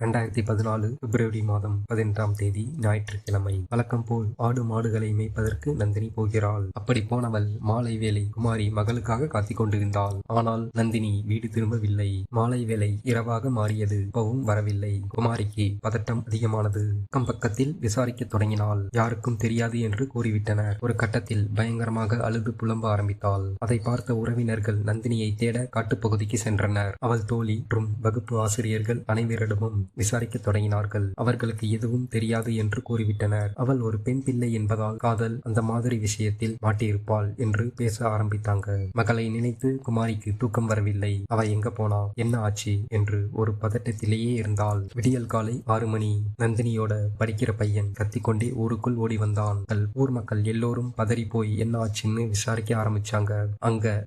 2014 பிப்ரவரி மாதம் 18ஆம் தேதி ஞாயிற்றுக்கிழமை. வழக்கம் போல் ஆடு மாடுகளை மேய்ப்பதற்கு நந்தினி போகிறாள். அப்படி போனவள் மாலை வேளை குமாரி மகளுக்காக காத்துக் கொண்டிருந்தாள். ஆனால் நந்தினி வீடு திரும்பவில்லை. மாலை வேளை இரவாக மாறியது. அப்பவும் வரவில்லை. குமாரிக்கு பதட்டம் அதிகமானது. அக்கம் பக்கத்தில் விசாரிக்க தொடங்கினாள். யாருக்கும் தெரியாது என்று கூறிவிட்டனர். ஒரு கட்டத்தில் பயங்கரமாக அழுது புலம்ப ஆரம்பித்தாள். அதை பார்த்த உறவினர்கள் நந்தினியை தேட காட்டுப்பகுதிக்கு சென்றனர். அவள் தோழி மற்றும் வகுப்பு ஆசிரியர்கள் அனைவரிடமும் விசாரிக்க தொடங்கினார்கள். அவர்களுக்கு எதுவும் தெரியாது என்று கூறிவிட்டனர். அவள் ஒரு பெண் பிள்ளை என்பதால் காதல் அந்த மாதிரி விஷயத்தில் மாட்டியிருப்பாள் என்று பேச ஆரம்பித்தாங்க. மகளை நினைத்து குமாரிக்கு தூக்கம் வரவில்லை. அவ எங்க போனா, என்ன ஆச்சு என்று ஒரு பதட்டத்திலேயே இருந்தாள். விடியல் காலை 6 மணி. நந்தினியோட படிக்கிற பையன் கத்திக்கொண்டே ஊருக்குள் ஓடி வந்தான். ஊர் மக்கள் எல்லோரும் பதறி போய் என்ன ஆச்சுன்னு விசாரிக்க ஆரம்பிச்சாங்க.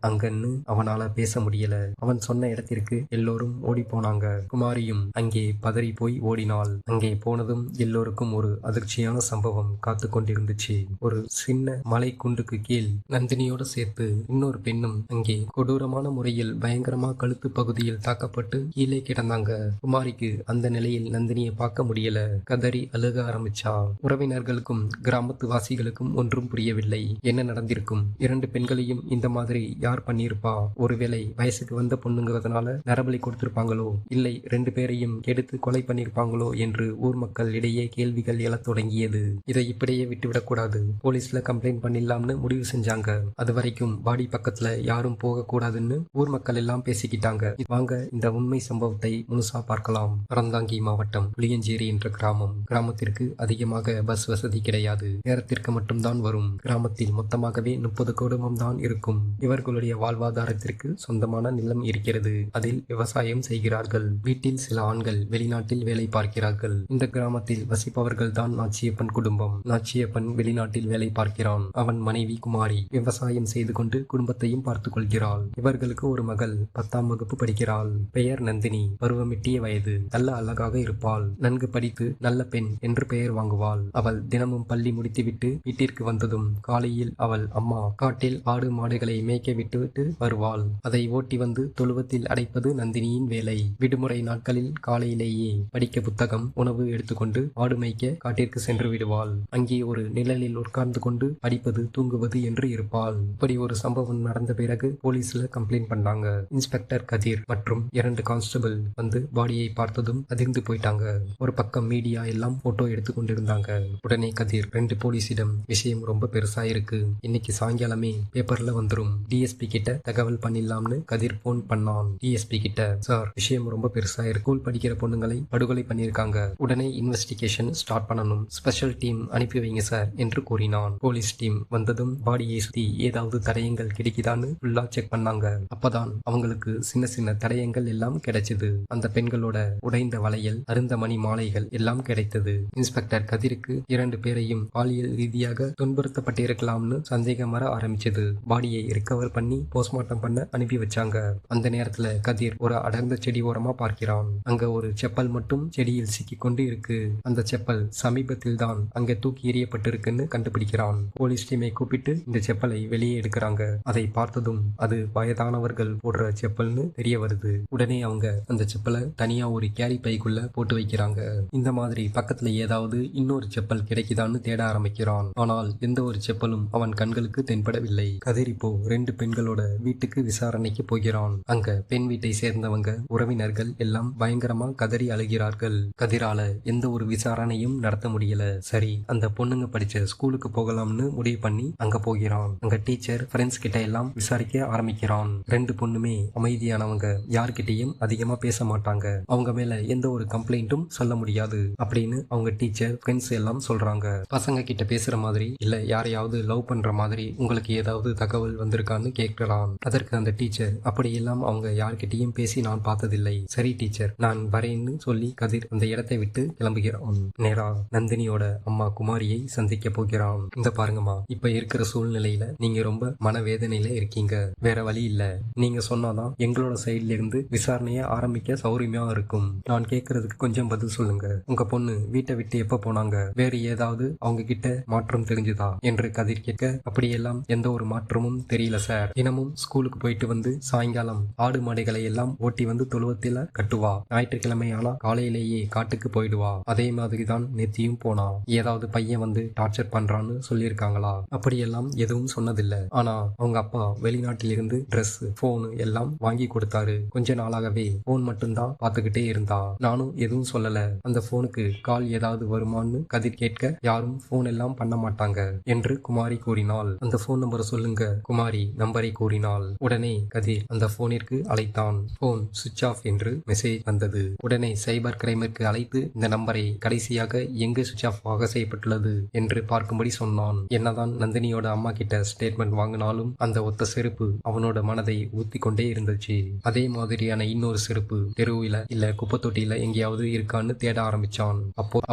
அங்கன்னு அவனால பேச முடியல. அவன் சொன்ன இடத்திற்கு எல்லோரும் ஓடி போனாங்க. குமாரியும் அங்கே பதறி போய் ஓடினாள். அங்கே போனதும் எல்லோருக்கும் ஒரு அதிர்ச்சியான சம்பவம் காத்து கொண்டிருந்துச்சு. ஒரு சின்ன மலை குண்டுக்கு கீழ் நந்தினியோட சேர்த்து இன்னொரு பெண்ணும் அங்கே கொடூரமான முறையில் பயங்கரமா கழுத்து பகுதியில் தாக்கப்பட்டு கீழே கிடந்தாங்க. குமாரிக்கு அந்த நிலையில் நந்தினியை பார்க்க முடியல. கதறி அழுக ஆரம்பிச்சா. உறவினர்களுக்கும் கிராமத்து வாசிகளுக்கும் ஒன்றும் புரியவில்லை. என்ன நடந்திருக்கும்? 2 பெண்களையும் இந்த மாதிரி யார் பண்ணியிருப்பா? ஒருவேளை வயசுக்கு வந்த பொண்ணுங்கிறதுனால நரபலி கொடுத்திருப்பாங்களோ, இல்லை 2 பேரையும் எடுத்து கொலை பண்ணிருப்பாங்களோ என்று ஊர் மக்கள் இடையே கேள்விகள் எழத் தொடங்கியது. இதை இப்படியே விட்டுவிடக்கூடாது. போலீஸ்ல கம்ப்ளைண்ட் பண்ணிடலாம்னு முடிவு செஞ்சாங்க. அது வரைக்கும் பாடி பக்கத்துல யாரும் போக கூடாதுன்னு ஊர் மக்கள் எல்லாம் பேசிக்கிட்டாங்க. வாங்க இந்த உண்மை சம்பவத்தை முழுசா பார்க்கலாம். அறந்தாங்கி மாவட்டம் புளியஞ்சேரி என்ற கிராமம். கிராமத்திற்கு அதிகமாக பஸ் வசதி கிடையாது. நேரத்திற்கு மட்டும்தான் வரும். கிராமத்தில் மொத்தமாகவே 30 குடும்பம் தான் இருக்கும். இவர்களுடைய வாழ்வாதாரத்திற்கு சொந்தமான நிலம் இருக்கிறது. அதில் விவசாயம் செய்கிறார்கள். வீட்டில் சில ஆண்கள் வெளிநாட்டில் வேலை பார்க்கிறார்கள். இந்த கிராமத்தில் வசிப்பவர்கள் தான் நாச்சியப்பன் குடும்பம். நாச்சியப்பன் வெளிநாட்டில் வேலை பார்க்கிறான். அவன் மனைவி குமாரி விவசாயம் செய்து கொண்டு குடும்பத்தையும் பார்த்துக் கொள்கிறாள். இவர்களுக்கு ஒரு மகள் 10ஆம் வகுப்பு படிக்கிறாள். பெயர் நந்தினி. பருவமெட்டிய வயது. நல்ல அழகாக இருப்பாள். நன்கு படித்து நல்ல பெண் என்று பெயர் வாங்குவாள். அவள் தினமும் பள்ளி முடித்துவிட்டு வீட்டிற்கு வந்ததும் காலையில் அவள் அம்மா காட்டில் ஆடு மாடுகளை மேய்க்க விட்டுவிட்டு வருவாள். அதை ஓட்டி வந்து தொழுவத்தில் அடைப்பது நந்தினியின் வேலை. விடுமுறை நாட்களில் காலையிலேயே படிக்க புத்தகம், உணவு எடுத்துக்கொண்டு ஆடு மேய்க்க காட்டிற்கு சென்று விடுவாள். அங்கே ஒரு நிழலில் உட்கார்ந்து கொண்டு படிப்பது, தூங்குவது என்று இருப்பாள். இப்படி ஒரு சம்பவம் நடந்த பிறகு போலீஸ்ல கம்ப்ளைண்ட் பண்ணாங்க. இன்ஸ்பெக்டர் கதிர் மற்றும் 2 கான்ஸ்டபிள் வந்து பாடியை பார்த்ததும் அதிர்ந்து போயிட்டாங்க. ஒரு பக்கம் மீடியா எல்லாம் போட்டோ எடுத்து கொண்டிருந்தாங்க. உடனே கதிர் 2 போலீஸிடம் விஷயம் ரொம்ப பெருசா இருக்கு, இன்னைக்கு சாயங்காலமே பேப்பர்ல வந்துரும், டிஎஸ்பி கிட்ட தகவல் பண்ணிடலாம்னு கதிர் போன் பண்ணான். டிஎஸ்பி கிட்ட, சார் விஷயம் ரொம்ப பெருசா இருக்கு, ஸ்கூல் படிக்கிற பொண்ணுங்களை படுகொலை பண்ணியிருக்காங்க, உடனே இன்வெஸ்டிகேஷன் ஸ்டார்ட் பண்ணணும், ஸ்பெஷல் டீம் அனுப்பி வைங்க சார் என்று கூறினான். போலீஸ் டீம் வந்ததும் பாடியை சுத்தி ஏதாவது தடயங்கள் கிடைக்குதான்னு ஃபுல்லா செக் பண்ணாங்க. அப்பதான் அவங்களுக்கு சின்ன சின்ன தடயங்கள் எல்லாம் கிடைச்சது. அந்த பெண்களோட உடைந்த வளையல், அருந்த மணி மாலைகள் எல்லாம் கிடைத்தது. இன்ஸ்பெக்டர் கதிருக்கு 2 பேரையும் பாலியல் ரீதியாக துன்புறுத்தப்பட்டிருக்கலாம்னு சந்தேகம் வர ஆரம்பிச்சது. பாடியை ரிகவர் பண்ணி போஸ்ட்மார்ட்டம் பண்ண அனுப்பி வச்சாங்க. அந்த நேரத்துல கதிர் ஒரு அடர்ந்த செடி ஓரமா பார்க்கிறான். அங்க ஒரு செப்பல் மட்டும் செடியில் சிக்கி கொண்டு இருக்கு. அந்த செப்பல் சமீபத்தில் தான் அங்க தூக்கி எறியப்பட்டிருக்குன்னு கண்டுபிடிக்கிறான். போலீஸ் டீமை கூப்பிட்டு இந்த செப்பலை வெளியே எடுக்கிறாங்க. அதை பார்த்ததும் அது வயதானவர்கள் போடுற செப்பல்னு தெரிய வருது. உடனே அவங்க அந்த செப்பலை தனியா ஒரு கேரி பைக்குள்ள போட்டு வைக்கிறாங்க. இந்த மாதிரி பக்கத்துல ஏதாவது இன்னொரு செப்பல் கிடைக்குதான்னு தேட ஆரம்பிக்கிறான். ஆனால் எந்த ஒரு செப்பலும் அவன் கண்களுக்கு தென்படவில்லை. கதிர் இப்போ 2 பெண்களோட வீட்டுக்கு விசாரணைக்கு போகிறான். அங்க பெண் வீட்டை சேர்ந்தவங்க உறவினர்கள் எல்லாம் பயங்கரமா கதறி அழுகிறார்கள். கதிரால எந்த ஒரு விசாரணையும் நடத்த முடியல. சரி, அந்த பொண்ணுங்க படிச்ச ஸ்கூலுக்கு போகலாம்னு முடிவு பண்ணி அங்க போகிறான். அங்க டீச்சர் ஃப்ரெண்ட்ஸ் கிட்ட எல்லாம் விசாரிக்க ஆரம்பிக்கிறான். 2 பொண்ணுமே அமைதியானவங்க, யார்கிட்டயும் அதிகமா பேச மாட்டாங்க. அவங்க மேல எந்த ஒரு கம்ப்ளைண்ட்டும் சொல்ல முடியாது அப்படின்னு அவங்க டீச்சர் ஃப்ரெண்ட்ஸ் எல்லாம் சொல்றாங்க. பசங்க கிட்ட பேசுற மாதிரி இல்ல யாரையாவது லவ் பண்ற மாதிரி உங்களுக்கு ஏதாவது தகவல் வந்திருக்கான்னு கேட்கலாம். அதற்கு அந்த டீச்சர், அப்படியெல்லாம் அவங்க யார்கிட்டயும் பேசி நான் பார்த்ததில்லை. சரி டீச்சர், நான் வரேன்னு சொல்லி கதிர் அந்த இடத்தை விட்டு கிளம்புகிறான். நேரா நந்தினியோட அம்மா குமாரியை சந்திக்க போகிறான். இந்த பாருங்கம்மா, இப்ப இருக்கிற சூழ்நிலையில நீங்க ரொம்ப மனவேதனையில இருக்கீங்க. வேற வழி இல்ல. நீங்க சொன்னாதான் எங்களோட சைட்ல இருந்து விசாரணைய ஆரம்பிக்க சௌரியமா இருக்கும். நான் கேட்கறதுக்கு கொஞ்சம் பதில் சொல்லுங்க. உங்க பொண்ணு வீட்டை விட்டு எப்ப போனாங்க? வேறு ஏதாவது அவங்க கிட்ட மாற்றம் தெரிஞ்சுதா என்று கதிர் கேட்க, அப்படியெல்லாம் எந்த ஒரு மாற்றமும் தெரியல சார். தினமும் ஸ்கூலுக்கு போயிட்டு வந்து சாயங்காலம் ஆடு மாடுகளை எல்லாம் ஓட்டி வந்து தொழுவத்தில கட்டுவா. ஞாயிற்றுக்கிழமை போயிட்டானா காலையிலேயே காட்டுக்கு போயிடுவா. அதே மாதிரிதான் நேத்தியும் போனா. ஏதாவது பையன் வந்து டார்ச்சர் பண்றான்னு சொல்லியிருக்காங்களா? அப்படியெல்லாம் எதுவும் சொன்னதில்லை. ஆனா அவங்க அப்பா வெளிநாட்டிலிருந்து ட்ரெஸ், போன் எல்லாம் வாங்கி கொடுத்தாரு. கொஞ்ச நாளாகவே போன் மட்டும்தான் பார்த்துக்கிட்டே இருந்தா. நானும் எதுவும் சொல்லல. அந்த போனுக்கு கால் ஏதாவது வருமான்னு கதிர் கேட்க, யாரும் போன் எல்லாம் பண்ண மாட்டாங்க என்று குமாரி கூறினாள். அந்த போன் நம்பரை சொல்லுங்க. குமாரி நம்பரை கூறினாள். உடனே கதிர் அந்த போனிற்கு அழைத்தான். போன் சுவிட்ச் ஆஃப் என்று மெசேஜ் வந்தது. உடனே சைபர் கிரைமிற்கு அழைத்து இந்த நம்பரை கடைசியாக எங்கு சுவிட்ச் ஆஃப் ஆக செய்யப்பட்டுள்ளது என்று பார்க்கும்படி சொன்னான். என்னதான் நந்தினியோட அம்மா கிட்ட ஸ்டேட்மெண்ட் வாங்கினாலும் அந்த ஒத்த செருப்பு அவனோட மனதை ஊத்தி கொண்டே இருந்துச்சு. அதே மாதிரியான இன்னொரு செருப்பு தெருவில இல்ல குப்பை தொட்டியில எங்கேயாவது இருக்கான்னு தேட ஆரம்பிச்சான்.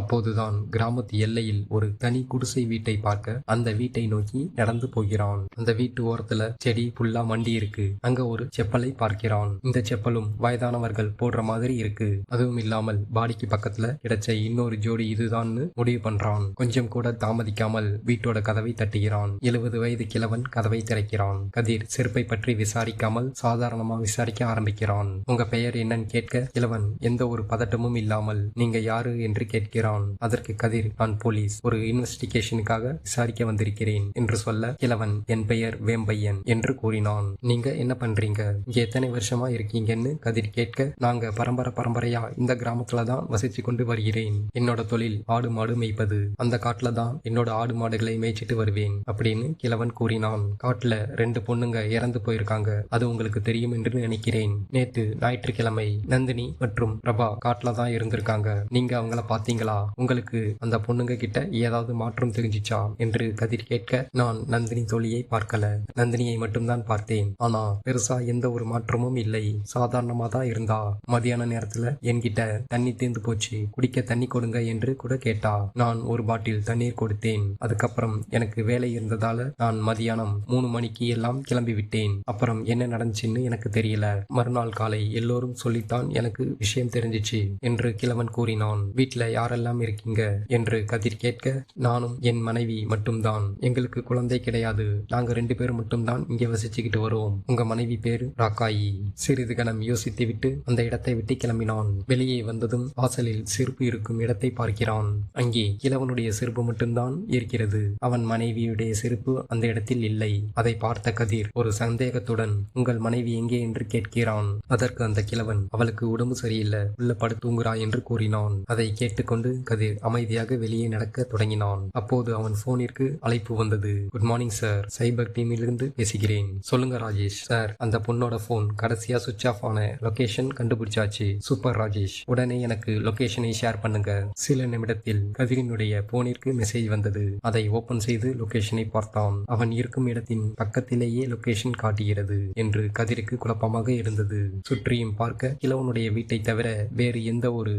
அப்போதுதான் கிராமத்து எல்லையில் ஒரு தனி குடிசை வீட்டை பார்க்க அந்த வீட்டை நோக்கி நடந்து போகிறான். அந்த வீட்டு ஓரத்துல செடி புல்லா மண்டி இருக்கு. அங்க ஒரு செப்பலை பார்க்கிறான். இந்த செப்பலும் வயதானவர்கள் போடுற மாதிரி இருக்கு. அதுவும் இல்லாமல் பாடிக்கு பக்கத்துல கிடைச்ச இன்னொரு ஜோடி இதுதான்னு முடிவு பண்றான். கொஞ்சம் கூட தாமதிக்காமல் வீட்டோட கதவை தட்டுகிறான். 70 வயது கிழவன் கதவை திறக்கிறான். கதிர் செருப்பை பற்றி விசாரிக்காமல் சாதாரணமா விசாரிக்க ஆரம்பிக்கிறான். உங்க பெயர் என்னன்னு கேட்க, கிழவன் எந்த ஒரு பதட்டமும் இல்லாமல் நீங்க யாரு என்று கேட்கிறான். அதற்கு கதிர், நான் போலீஸ், ஒரு இன்வெஸ்டிகேஷனுக்காக விசாரிக்க வந்திருக்கிறேன் என்று சொல்ல, கிழவன் என் பெயர் வேம்பையன் என்று கூறினான். நீங்க என்ன பண்றீங்க? இங்க எத்தனை வருஷமா இருக்கீங்கன்னு கதிர் கேட்க, நாங்க பரம்பரையா இந்த கிராமத்துல தான் வசிச்சு கொண்டு வருகிறேன். என்னோட தொழில் ஆடு மாடு மேய்ப்பது. அந்த காட்டுல தான் என்னோட ஆடு மாடுகளை மேய்ச்சிட்டு வருவேன் அப்படின்னு கிழவன் கூறினான். காட்டுல 2 பொண்ணுங்க இறந்து போயிருக்காங்க. அது உங்களுக்கு தெரியும் என்று நினைக்கிறேன். நேற்று ஞாயிற்றுக்கிழமை நந்தினி மற்றும் பிரபா காட்டுல தான் இருந்திருக்காங்க. நீங்க அவங்கள பாத்தீங்களா? உங்களுக்கு அந்த பொண்ணுங்க கிட்ட ஏதாவது மாற்றம் தெரிஞ்சிச்சா என்று கதிர் கேட்க, நான் நந்தினி தோழியை பார்க்கல. நந்தினியை மட்டும்தான் பார்த்தேன். ஆனா பெருசா எந்த ஒரு மாற்றமும் இல்லை. சாதாரணமா தான் இருந்தா. மதியான நேரத்துல என்கிட்ட தண்ணி தீர்ந்து போச்சு, குடிக்க தண்ணி கொடுங்க என்று கூட கேட்டா. நான் ஒரு பாட்டில் தண்ணீர் கொடுத்தேன். அதுக்கப்புறம் எனக்கு வேலை இருந்ததால நான் மதியானம் 3 மணிக்கு எல்லாம் கிளம்பி விட்டேன். அப்புறம் என்ன நடந்துச்சுன்னு எனக்கு தெரியல. மறுநாள் காலை எல்லோரும் சொல்லித்தான் எனக்கு விஷயம் தெரிஞ்சிச்சு என்று கிழவன் கூறினான். வீட்டுல யாரெல்லாம் இருக்கீங்க என்று கதிர் கேட்க, நானும் என் மனைவி மட்டும்தான். எங்களுக்கு குழந்தை கிடையாது. நாங்க 2 பேரும் மட்டும்தான் இங்கே வசிச்சுக்கிட்டு வருவோம். உங்க மனைவி பேரு ராக்காயி. சிறிது கணம் யோசித்து விட்டு அந்த இடத்தை விட்டு கிளம்பினான். வெளியே வந்ததும் வாசலில் செருப்பு இருக்கும் இடத்தை பார்க்கிறான். அங்கே கிழவனுடைய செருப்பு மட்டும்தான் இருக்கிறது. அவன் மனைவியுடைய செருப்பு அந்த இடத்தில் இல்லை. அதை பார்த்த கதிர் ஒரு சந்தேகத்துடன், உங்கள் மனைவி எங்கே என்று கேட்கிறான். அதற்கு அந்த கிழவன், அவளுக்கு உடம்பு சரியில்லை, உள்ள படுத்துங்குறா என்று கூறினான். அதை கேட்டுக்கொண்டு கதிர் அமைதியாக வெளியே நடக்க தொடங்கினான். அப்போது அவன் போனிற்கு அழைப்பு வந்தது. குட் மார்னிங் சார், சைபர் டீமிலிருந்து பேசுகிறேன். சொல்லுங்க ராஜேஷ். சார், அந்த பொண்ணோட போன் கடைசியா சுவிட்ச் ஆஃப் ஆன லொகேஷன் கண்டுபிடிச்சாச்சு. சூப்பர் ராஜேஷ், உடனே எனக்கு லொகேஷனை ஷேர் பண்ணுங்க. சில நிமிடத்தில் கதிரினுடைய போனிற்கு மெசேஜ் வந்தது. அதை ஓபன் செய்து லொகேஷனை பார்த்தான். அவன் இருக்கும் இடத்தின் பக்கத்திலேயே லொகேஷன் காட்டுகிறது என்று கதிருக்கு குழப்பமாக இருந்தது. சுற்றியும் பார்க்க கிழவனுடைய வீட்டை தவிர வேறு எந்த ஒரு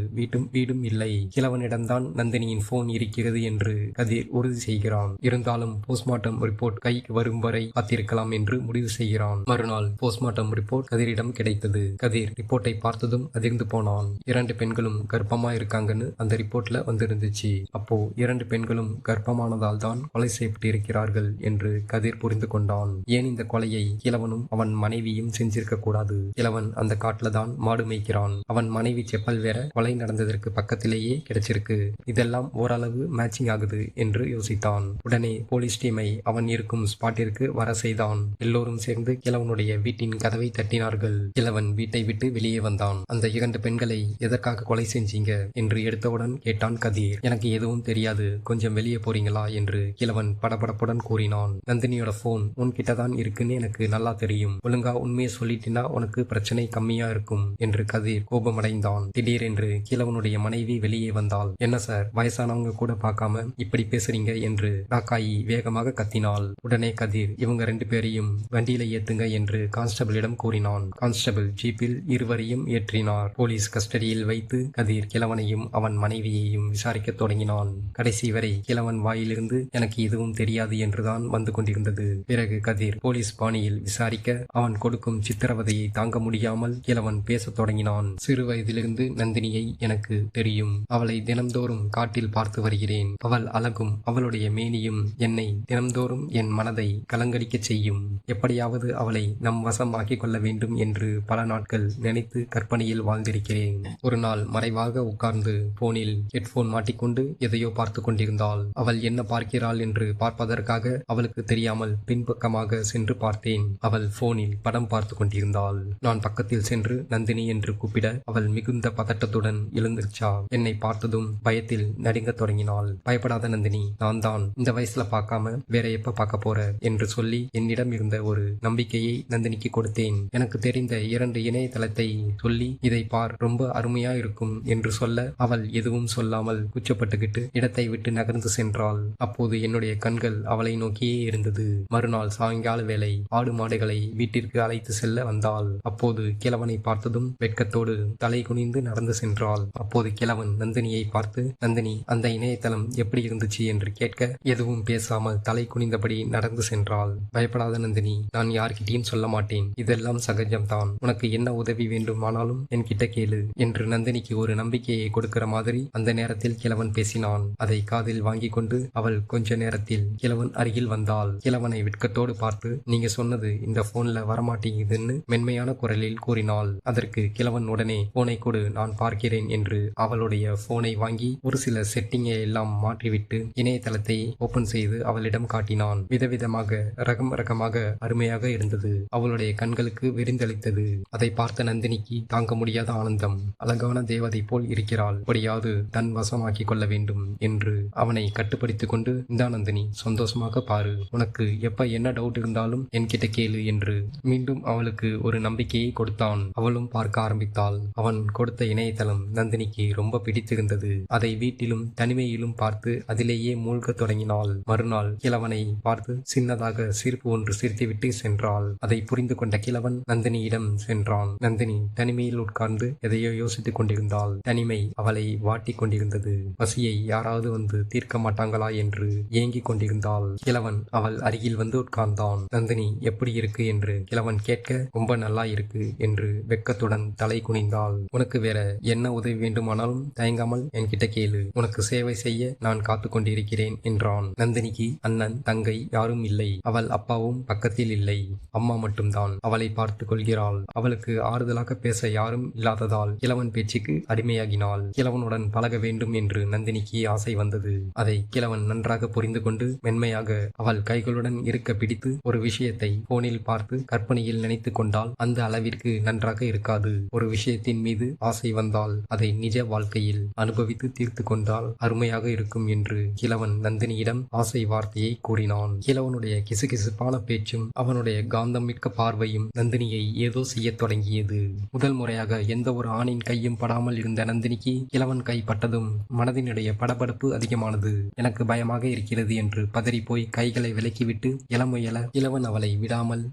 வீடும் இல்லை. கிழவனிடம்தான் நந்தினியின் போன் இருக்கிறது என்று கதிர் உறுதி செய்கிறான். இருந்தாலும் போஸ்ட்மார்ட்டம் ரிப்போர்ட் கைக்கு வரும் வரை காத்திருக்கலாம் என்று முடிவு செய்கிறான். மறுநாள் போஸ்ட்மார்ட்டம் ரிப்போர்ட் கதிரிடம் கிடைத்தது. கதிர் ரிப்போர்ட்டை பார்த்ததும் அதிர்ந்து போனான். 2 பெண்களும் கர்ப்பமா இருக்காங்கன்னு அந்த ரிப்போர்ட்ல வந்திருந்துச்சு. அப்போ 2 பெண்களும் கர்ப்பமானதால் தான் கொலை செய்யப்பட்டு இருக்கிறார்கள் என்று கதிர் புரிந்து கொண்டான். ஏன் இந்த கொலையை கிழவனும் அவன் மனைவியும் செஞ்சிருக்க கூடாது? கிழவன் அந்த காட்டுல தான் மாடு மேய்க்கிறான். அவன் மனைவி செப்பல் வேற கொலை நடந்ததற்கு பக்கத்திலேயே கிடைச்சிருக்கு. இதெல்லாம் ஓரளவு மேட்சிங் ஆகுது என்று யோசித்தான். உடனே போலீஸ் டீமை அவன் இருக்கும் ஸ்பாட்டிற்கு வர செய்தான். எல்லோரும் சேர்ந்து கிழவனுடைய வீட்டின் கதவை தட்டினார்கள். கிழவன் வீட்டை விட்டு வெளியே வந்தான். அந்த 2 பெண்களை எதற்காக கொலை செஞ்சீங்க என்று எடுத்தவுடன் கேட்டான் கதிர். எனக்கு எதுவும் தெரியாது, கொஞ்சம் வெளியே போறீங்களா என்று கிழவன் படபடப்புடன் கூறினான். நந்தினியோட போன் உன்கிட்டதான் இருக்குன்னு எனக்கு நல்லா தெரியும். ஒழுங்கா உண்மையை சொல்லிட்டினா உனக்கு பிரச்சனை கம்மியா இருக்கும் என்று கதிர் கோபமடைந்தான். திடீரென்று கிழவனுடைய மனைவி வெளியே வந்தாள். என்ன சார், வயசானவங்க கூட பார்க்காம இப்படி பேசுறீங்க என்று ராக்காயி வேகமாக கத்தினாள். உடனே கதிர், இவங்க 2 பேரையும் வண்டியில ஏத்துங்க என்று கான்ஸ்டபிளிடம் கூறினான். கான்ஸ்டபிள் ஜீப்பில் இருவரையும் ஏற்றினார். போலீஸ் கஸ்டடியில் வைத்து கதிர் கிழவனையும் அவன் மனைவியையும் விசாரிக்க தொடங்கினான். கடைசி வரை கிழவன் வாயிலிருந்து எனக்கு எதுவும் தெரியாது என்றுதான் வந்து கொண்டிருந்தது. பிறகு கதிர் போலீஸ் பாணியில் விசாரிக்க அவன் கொடுக்கும் சித்திரவதையை தாங்க முடியாமல் கிழவன் பேசத் தொடங்கினான். சிறு வயதிலிருந்து நந்தினியை எனக்கு தெரியும். அவளை தினம்தோறும் காட்டில் பார்த்து வருகிறேன். அவள் அழகும் அவளுடைய மேனியும் என்னை தினம்தோறும் என் மனதை கலங்கடிக்க செய்யும். எப்படியாவது அவளை நம் வசம் ஆக்கிக் கொள்ள வேண்டும் என்று பல நாட்கள் நினைத்து கற்பனையில் வாழ்ந்திருக்கிறேன். கொண்டேன். ஒரு நாள் மறைவாக உட்கார்ந்து போனில் ஹெட்போன் மாட்டிக்கொண்டு எதையோ பார்த்து கொண்டிருந்தாள். அவள் என்ன பார்க்கிறாள் என்று பார்ப்பதற்காக அவளுக்கு தெரியாமல் பின்பக்கமாக சென்று பார்த்தேன். அவள் போனில் படம் பார்த்து கொண்டிருந்தாள். நான் பக்கத்தில் சென்று நந்தினி என்று கூப்பிட அவள் மிகுந்த பதட்டத்துடன் எழுந்திருச்சா. என்னை பார்த்ததும் பயத்தில் நடுங்கத் தொடங்கினாள். பயப்படாத நந்தினி, நான் தான். இந்த வயசுல பார்க்காம வேற எப்ப பார்க்க போற என்று சொல்லி என்னிடம் இருந்த ஒரு நம்பிக்கையை நந்தினிக்கு கொடுத்தேன். எனக்கு தெரிந்த 2 இணையதளத்தை சொல்லி இதை பார், ரொம்ப அருமையா இருக்கும் என்று சொல்ல அவள் எதுவும் சொல்லாமல் கூச்சப்பட்டுக்கிட்டு இடத்தை விட்டு நகர்ந்து சென்றாள். அப்போது என்னுடைய கண்கள் அவளை நோக்கியே இருந்தது. மறுநாள் சாயங்கால வேளை ஆடு மாடுகளை வீட்டிற்கு அழைத்து செல்ல வந்தாள். அப்போது கிழவனை பார்த்ததும் வெட்கத்தோடு தலை குனிந்து நடந்து சென்றாள். அப்போது கிழவன் நந்தினியை பார்த்து, நந்தினி, அந்த இணையதளம் எப்படி இருந்துச்சு என்று கேட்க எதுவும் பேசாமல் தலை குனிந்தபடி நடந்து சென்றாள். பயப்படாத நந்தினி, நான் யார்கிட்டையும் சொல்ல மாட்டேன். இதெல்லாம் சகஜம்தான். உனக்கு என்ன உதவி வேண்டுமானாலும் என்கிட்ட கேளு என்று நந்தினிக்கு ஒரு நம்பிக்கையை கொடுக்கிற மாதிரி அந்த நேரத்தில் கிழவன் பேசினான். அதை காதில் வாங்கி கொண்டு அவள் கொஞ்ச நேரத்தில் கிழவன் அருகில் வந்தாள். கிழவனை வெட்கத்தோடு பார்த்து, நீங்க சொன்னது இந்த போன்ல வரமாட்டேங்குதுன்னு மென்மையான குரலில் கூறினாள். அதற்கு கிழவன் உடனே போனை கொடு, நான் பார்க்கிறேன் என்று அவளுடைய போனை வாங்கி ஒரு சில செட்டிங்கை எல்லாம் மாற்றிவிட்டு இணையதளத்தை ஓபன் செய்து அவளிடம் காட்டினான். விதவிதமாக ரகமாக அருமையாக இருந்தது. அவளுடைய கண்களுக்கு விரிந்தளித்தது. அதை பார்த்த நந்தினிக்கு தாங்க முடியாத ஆனந்தம். அழகான தேவதை போல் இருக்கிறாள், எப்படியாவது தன் வசமாக்கிக் கொள்ள வேண்டும் என்று அவனை கட்டுப்படுத்திக் கொண்டு, இந்தா நந்தினி, சந்தோஷமாக பாரு, உனக்கு எப்ப என்ன டவுட் இருந்தாலும் என்கிட்ட கேளு என்று மீண்டும் அவளுக்கு ஒரு நம்பிக்கையை கொடுத்தான். அவளும் பார்க்க ஆரம்பித்தாள். அவன் கொடுத்த இணையதளம் நந்தினிக்கு ரொம்ப பிடித்திருந்தது. அதை வீட்டிலும் தனிமையிலும் பார்த்து அதிலேயே மூழ்க தொடங்கினாள். மறுநாள் கிழவனை பார்த்து சின்னதாக சிரிப்பு ஒன்று சிரித்துவிட்டு சென்றாள். அதை புரிந்து கொண்ட கிழவன் நந்தினியிடம் சென்றான். நந்தினி தனிமையில் உட்கார்ந்து எதையோ யோசித்துக் கொண்டிருந்தாள். தனிமை அவளை வாட்டி கொண்டிருந்தது. பசியை யாராவது வந்து தீர்க்க மாட்டாங்களா என்று ஏங்கிக் கொண்டிருந்தாள். கிழவன் அவள் அருகில் வந்து உட்கார்ந்தான். நந்தினி எப்படி இருக்கு என்று கிழவன் கேட்க, ரொம்ப நல்லா இருக்கு என்று வெட்கத்துடன் தலை குனிந்தாள். உனக்கு வேற என்ன உதவி வேண்டுமானாலும் தயங்காமல் என்கிட்ட கேளு, உனக்கு சேவை செய்ய நான் காத்து கொண்டிருக்கிறேன் என்றான். நந்தினிக்கு அண்ணன் தங்கை யாரும் இல்லை. அவள் அப்பாவும் பக்கத்தில் இல்லை. அம்மா மட்டும்தான் அவளை பார்த்து கொள்கிறாள். அவளுக்கு ஆறுதலாக பேச யாரும் இல்லாததால் கிழவன் பேச்சுக்கு அடிமையாகினாள். கிழவனுடன் பழக வேண்டும் என்று நந்தினிக்கு ஆசை வந்தது. அதை கிழவன் நன்றாக புரிந்து கொண்டு மென்மையாக அவள் கைகளுடன் இருக்க பிடித்து ஒரு விஷயத்தை போனில் பார்த்து கற்பனையில் நினைத்து கொண்டால் அந்த அளவிற்கு நன்றாக இருக்காது. ஒரு விஷயத்தின் மீது ஆசை வந்தால் அதை நிஜ வாழ்க்கையில் அனுபவித்து தீர்த்து கொண்டால் அருமையாக இருக்கும் என்று கிழவன் நந்தினியிடம் ஆசை வார்த்தையை கூறினான். கிழவனுடைய கிசுகிசுப்பான பேச்சும் அவனுடைய காந்தம் மிக்க பார்வையும் நந்தினியை ஏதோ செய்ய தொடங்கியது. முதல் முறையாக எந்த ஒரு ஆணின் கையும் படாமல் இருந்த நந்தினிக்கு கிழவன் கை பட்டதும் மனதினுடைய படபடப்பு அதிகமானது. எனக்கு பயமாக இருக்கிறது என்று பதறி போய் கைகளை விலக்கிவிட்டு இளமுயல கிழவன் அவளை விடாமல்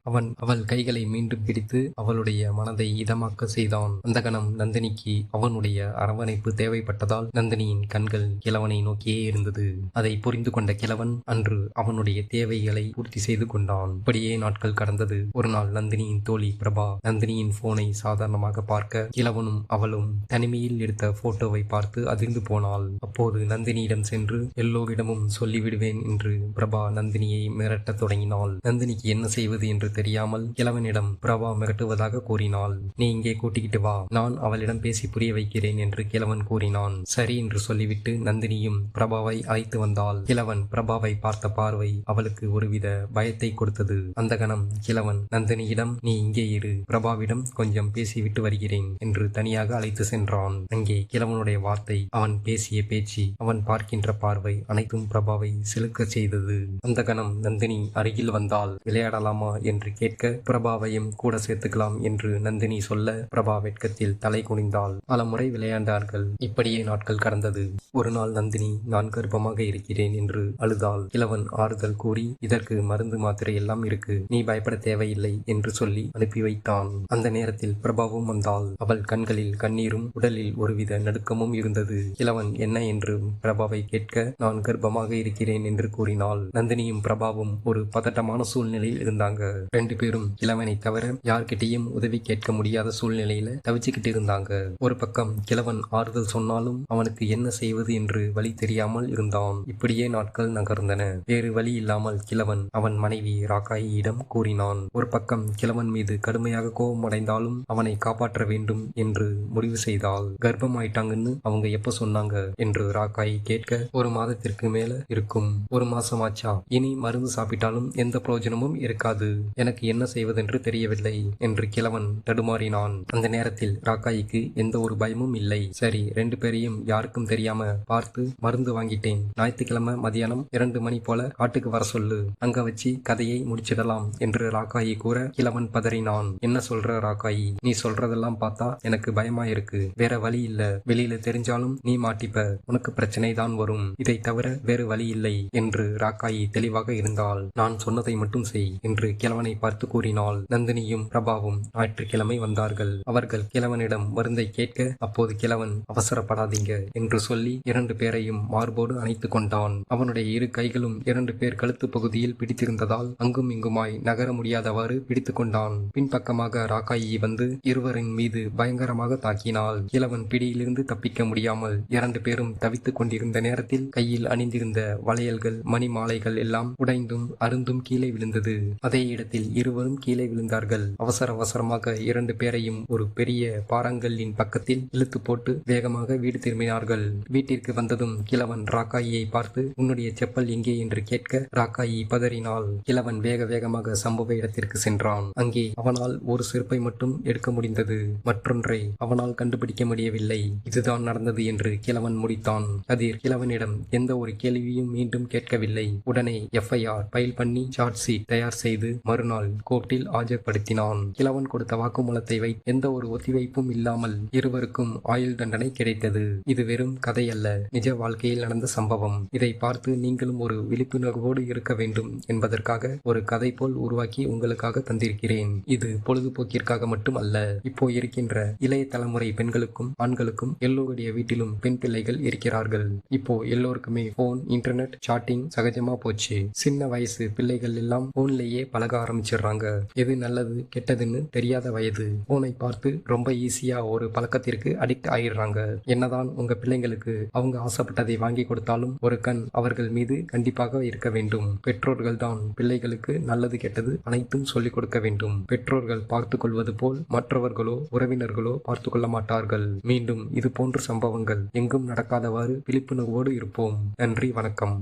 அவள் கைகளை மீண்டும் பிடித்து அவளுடைய மனதை இதமாக்க செய்தான். அந்த கணம் நந்தினிக்கு அவனுடைய அரவணைப்பு தேவைப்பட்டதால் நந்தினியின் கண்கள் கிழவனை நோக்கியே இருந்தது. அதை புரிந்து கொண்ட கிழவன் அன்று அவனுடைய தேவைகளை பூர்த்தி செய்து கொண்டான். இப்படியே நாட்கள் கடந்தது. ஒரு நாள் நந்தினியின் தோழி பிரபா நந்தினியின் போனை சாதாரணமாக பார்க்க கிழவனும் அவளும் தனிமையில் எடுத்த போட்டோவை பார்த்து அதிர்ந்து போனாள். அப்போது நந்தினியிடம் சென்று எல்லோரிடமும் சொல்லிவிடுவேன் என்று பிரபா நந்தினியை மிரட்டத் தொடங்கினாள். நந்தினிக்கு என்ன செய்வது என்று தெரியாமல் கிழவனிடம் பிரபா மிரட்டுவதாக கூறினாள். நீ இங்கே கூட்டிக்கிட்டு வா, நான் அவளிடம் பேசி புரிய வைக்கிறேன் என்று கிழவன் கூறினான். சரி என்று சொல்லிவிட்டு நந்தினியும் பிரபாவை அழைத்து வந்தாள். கிழவன் பிரபாவை பார்த்த பார்வை அவளுக்கு ஒருவித பயத்தை கொடுத்தது. அந்த கணம் கிழவன் நந்தினியிடம், நீ இங்கே இரு, பிரபாவிடம் கொஞ்சம் பேசிவிட்டு வருகிறேன் என்று தனியாக அழைத்து சென்றான். அங்கே கிழவனுடைய வார்த்தை, அவன் பேசிய பேச்சு, அவன் பார்க்கின்ற பார்வை அனைத்தும் பிரபாவை சிலுக்க செய்தது. அந்த கணம் நந்தினி அருகில் வந்தால் விளையாடலாமா என்று கேட்க பிரபாவையும் கூட சேர்த்துக்கலாம் என்று நந்தினி சொல்ல பிரபா வெட்கத்தில் தலை குனிந்தாள். பல முறை விளையாண்டார்கள். இப்படியே நாட்கள் கடந்தது. ஒரு நாள் நந்தினி, நான் கர்ப்பமாக இருக்கிறேன் என்று அழுதாள். கிழவன் ஆறுதல் கூறி, இதற்கு மருந்து மாத்திரை எல்லாம் இருக்கு, நீ பயப்பட தேவையில்லை என்று சொல்லி அனுப்பி வைத்தான். அந்த நேரத்தில் பிரபாவும் வந்தாள். அவள் கண்களில் கண்ணீரும் உடலில் ஒருவித நடுக்கமும் இருந்தது. கிழவன் என்ன என்று பிரபாவை கேட்க, நான் கர்ப்பமாக இருக்கிறேன் என்று கூறினாள். நந்தினியும் பிரபாவும் ஒரு பதட்டமான சூழ்நிலையில் இருந்தாங்க. 2 பேரும் கிழவனை தவிர யார்கிட்டையும் உதவி கேட்க முடியாத சூழ்நிலையில தவிச்சுக்கிட்டு இருந்தாங்க. ஒரு பக்கம் கிழவன் ஆறுதல் சொன்னாலும் அவனுக்கு என்ன செய்வது என்று வழி தெரியாமல் இருந்தான். இப்படியே நாட்கள் நகர்ந்தன. வேறு வழி இல்லாமல் கிழவன் அவன் மனைவி ராக்காயியிடம் கூறினான். ஒரு பக்கம் கிழவன் மீது கடுமையாக கோபம் அடைந்தாலும் அவனை காப்பாற்ற வேண்டும் என்று முடிவு செய்தாள். கர்ப்பமாயிட்டாங்கன்னு அவங்க எப்ப சொன்னாங்க என்று ராக்காயி கேட்க, 1 மாதத்திற்கு மேல இருக்கும். 1 மாசமாச்சா? இனி மருந்து சாப்பிட்டாலும் எந்த பிரயோஜனமும் இருக்காது. எனக்கு என்ன செய்வதென்று தெரியவில்லை என்று கிழவன் தடுமாறினான். அந்த நேரத்தில் ராக்காயிக்கு எந்த ஒரு பயமும் இல்லை. சரி, 2 பேரையும் யாருக்கும் தெரியாம பார்த்து மருந்து வாங்கிட்டேன். ஞாயிற்றுக்கிழமை மதியானம் 2 மணி போல காட்டுக்கு வர சொல்லு. அங்க வச்சு கதையை முடிச்சிடலாம் என்று ராக்காயி கூற கிழவன் பதறினான். என்ன சொல்ற ராக்காயி? நீ சொல்றதெல்லாம் பார்த்தா எனக்கு பயமா இருக்கு. வேற வழி இல்ல. வெளியில தெரிஞ்சாலும் நீ மாட்டிப்ப. உனக்கு பிரச்சனை தான் வரும். இதை தவிர வேறு வழி இல்லை என்று ராக்காயி தெளிவாக இருந்தாள். நான் சொன்னதை மட்டும் செய் என்று கிழவனை பார்த்து கூறினாள். நந்தினியும் பிரபாவும் ஞாயிற்றுக்கிழமை வந்தார்கள். அவர்கள் கிழவனிடம் மருந்தை கேட்க, அப்போது கிழவன் அவசரப்படாதீங்க என்று சொல்லி 2 பேரையும் மார்போடு அணைத்துக் கொண்டான். அவனுடைய 2 கைகளும் 2 பேர் கழுத்து பகுதியில் பிடித்திருந்ததால் அங்கும் இங்குமாய் நகர முடியாதவாறு பிடித்துக் கொண்டான். பின்பக்கமாக ராக்காயி வந்து இருவரின் மீது பயங்கரமாக தாக்கினாள். கிழவன் பிடியிலிருந்து தப்பிக்க முடியாமல் 2 பேரும் தவித்துக் கொண்டிருந்த நேரத்தில் கையில் அணிந்திருந்த வளையல்கள், மணி மாலைகள் எல்லாம் உடைந்தும் அருந்தும் கீழே விழுந்தது. அதே இடத்தில் இருவரும் கீழே விழுந்தார்கள். அவசரமாக 2 பேரையும் ஒரு பெரிய பாறாங்கல்லின் பக்கத்தில் இழுத்து போட்டு வேகமாக வீடு திரும்பினார்கள். வீட்டிற்கு வந்ததும் கிழவன் ராக்காயியை பார்த்து, உன்னுடைய செப்பல் எங்கே என்று கேட்க ராக்காயி பதறினாள். கிழவன் வேகமாக சம்பவ இடத்திற்கு சென்றான். அங்கே அவனால் ஒரு செருப்பை மட்டும் எடுக்க முடிந்தது. மற்றொன்றை அவனால் கண்டுபிடிக்க முடியவில்லை. இதுதான் நடந்தது என்று கிழவன் முடித்தான். கதிர் கிழவனிடம் எந்த ஒரு கேள்வியும் மீண்டும் கேட்கவில்லை. உடனே FIR ஃபைல் பண்ணி சார்ஜ் ஷீட் தயார் செய்து மறுநாள் கோர்ட்டில் ஆஜர்படுத்தினான். கிழவன் கொடுத்த வாக்குமூலத்தை வைத்து எந்த ஒரு ஒத்திவைப்பும் இல்லாமல் இருவருக்கும் ஆயுள் தண்டனை கிடைத்தது. இது வெறும் கதை அல்ல, நிஜ வாழ்க்கையில் நடந்த சம்பவம். இதை பார்த்து நீங்களும் ஒரு விழிப்புணர்வோடு இருக்க வேண்டும் என்பதற்காக ஒரு கதை போல் உருவாக்கி உங்களுக்காக தந்திருக்கிறேன். இது பொழுதுபோக்கிற்காக மட்டும் அல்ல. இப்போ இருக்கின்ற இளைய தலைமுறை பெண்களுக்கும் ஆண்களுக்கும் எல்லோருடைய வீட்டிலும் பெண் பிள்ளைகள் இருக்கிறார்கள். இப்போ எல்லோருக்குமே போன், இன்டர்நெட், சாட்டிங் சகஜமா போச்சு. சின்ன வயசு பிள்ளைகள் எல்லாம் போன்லேயே பழக ஆரம்பிச்சிடுறாங்க. எது நல்லது கெட்டதுன்னு தெரியாத வயது. போனை பார்த்து ரொம்ப ஈஸியா ஒரு பழக்கத்திற்கு அடிக்ட் ஆயிடுறாங்க. என்னதான் உங்க பிள்ளைங்களுக்கு அவங்க ஆசைப்பட்டதை வாங்கி கொடுத்தாலும் ஒரு கண் அவர்கள் மீது கண்டிப்பாக இருக்க வேண்டும். பெற்றோர்கள் தான் பிள்ளைகளுக்கு நல்லது கெட்டது அனைத்தும் சொல்லிக் கொடுக்க வேண்டும். பெற்றோர்கள் பார்த்து கொள்வது போல் மற்றவர்களோ உறவினர்களோ பார்த்து கொள்ள மாட்டார்கள். மீண்டும் இது போன்ற சம்பவங்கள் எங்கும் நடக்காதவாறு விழிப்புணர்வோடு இருப்போம். நன்றி, வணக்கம்.